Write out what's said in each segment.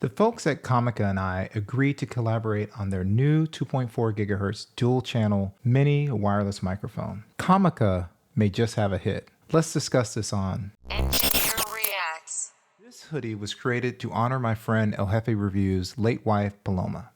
The folks at Comica and I agreed to collaborate on their new 2.4 gigahertz dual channel mini wireless microphone. Comica may just have a hit. Let's discuss this on Engineer Reacts. This hoodie was created to honor my friend El Jefe Review's late wife, Paloma.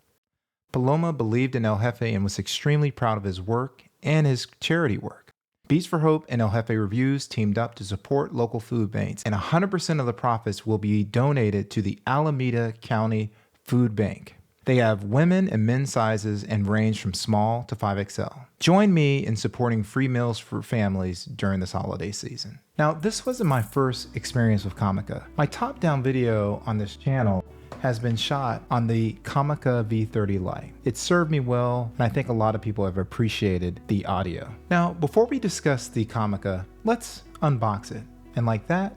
Paloma believed in El Jefe and was extremely proud of his work and his charity work. Beats for Hope and El Jefe Reviews teamed up to support local food banks, and 100% of the profits will be donated to the Alameda County Food Bank. They have women and men's sizes and range from small to 5XL. Join me in supporting free meals for families during this holiday season. Now, this wasn't my first experience with Comica. My top-down video on this channel has been shot on the Comica V30 Lite. It served me well, and I think a lot of people have appreciated the audio. Now, before we discuss the Comica, let's unbox it. And like that,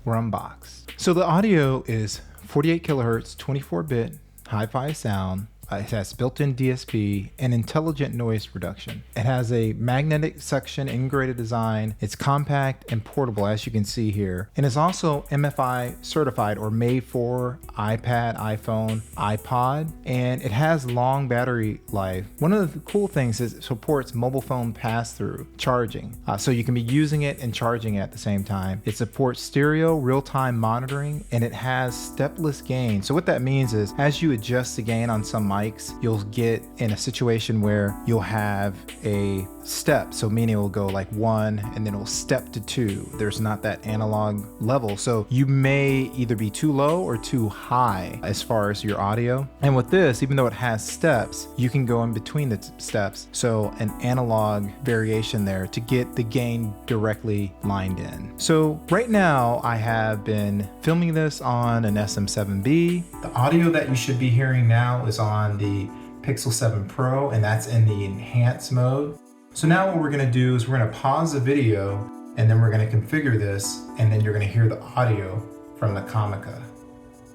we're unboxed. So the audio is 48 kilohertz, 24-bit, hi-fi sound. It has built-in DSP and intelligent noise reduction. It has a magnetic suction integrated design. It's compact and portable, as you can see here. And it's also MFI certified or made for iPad, iPhone, iPod, and it has long battery life. One of the cool things is it supports mobile phone pass-through charging. So you can be using it and charging it at the same time. It supports stereo real-time monitoring, and it has stepless gain. So what that means is as you adjust the gain on some mics, you'll get in a situation where you'll have a step. So meaning it will go like 1 and then it'll step to 2. There's not that analog level. So you may either be too low or too high as far as your audio. And with this, even though it has steps, you can go in between the steps. So an analog variation there to get the gain directly lined in. So right now I have been filming this on an SM7B. The audio that you should be hearing now is on the Pixel 7 Pro, and that's in the enhanced mode. So now what we're gonna do is we're gonna pause the video and then we're gonna configure this, and then you're gonna hear the audio from the Comica.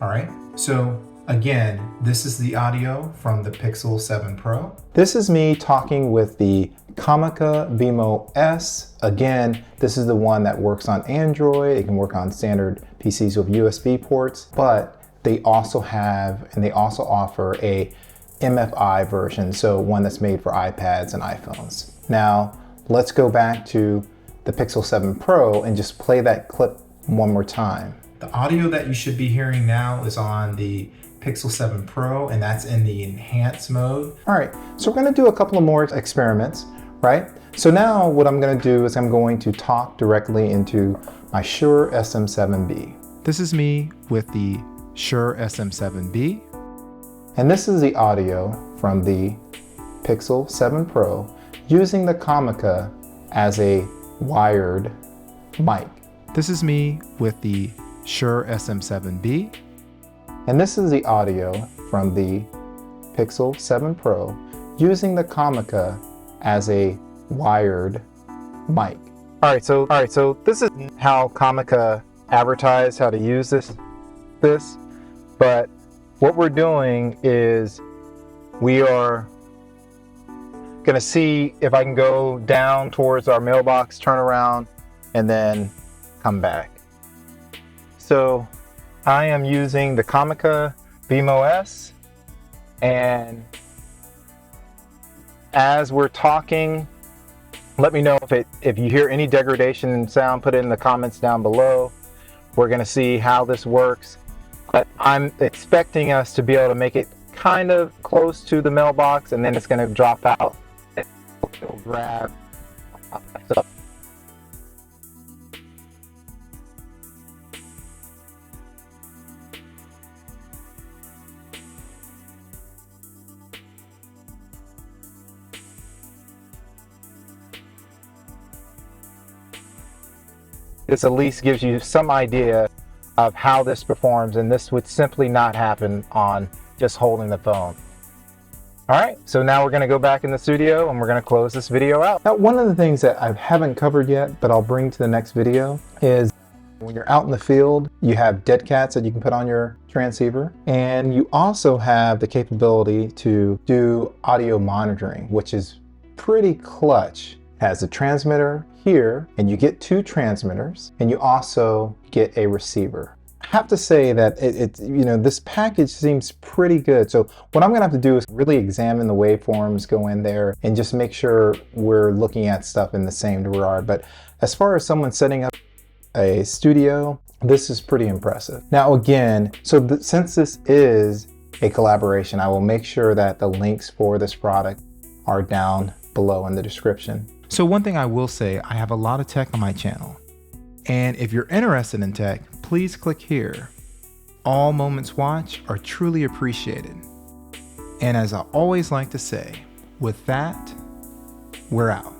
All right, so again, this is the audio from the Pixel 7 Pro. This is me talking with the Comica Vimo S. Again, this is the one that works on Android. It can work on standard PCs with USB ports, but they also have, and they also offer a MFI version, so one that's made for iPads and iPhones. Now, let's go back to the Pixel 7 Pro and just play that clip one more time. The audio that you should be hearing now is on the Pixel 7 Pro, and that's in the enhanced mode. All right, so we're gonna do a couple of more experiments, right? So now what I'm gonna do is I'm going to talk directly into my Shure SM7B. This is me with the Shure SM7B. And this is the audio from the Pixel 7 Pro using the Comica as a wired mic. This is me with the Shure SM7B. And this is the audio from the Pixel 7 Pro using the Comica as a wired mic. All right, so this is how Comica advertised how to use this, but what we're doing is we are gonna see if I can go down towards our mailbox, turn around, and then come back. So I am using the Comica Vimo S, and as we're talking, let me know if you hear any degradation in sound, put it in the comments down below. We're gonna see how this works. But I'm expecting us to be able to make it kind of close to the mailbox, and then it's going to drop out. It'll grab. This at least gives you some idea of how this performs, and this would simply not happen on just holding the phone. All right, so now we're gonna go back in the studio and we're gonna close this video out. Now, one of the things that I haven't covered yet, but I'll bring to the next video, is when you're out in the field, you have dead cats that you can put on your transceiver, and you also have the capability to do audio monitoring, which is pretty clutch. It has a transmitter here, and you get 2 transmitters, and you also get a receiver. have to say that this package seems pretty good. So what I'm gonna have to do is really examine the waveforms, go in there and just make sure we're looking at stuff in the same regard. But as far as someone setting up a studio, this is pretty impressive. Now again, since this is a collaboration, I will make sure that the links for this product are down below in the description. So one thing I will say, I have a lot of tech on my channel. And if you're interested in tech, please click here. All moments watched are truly appreciated. And as I always like to say, with that, we're out.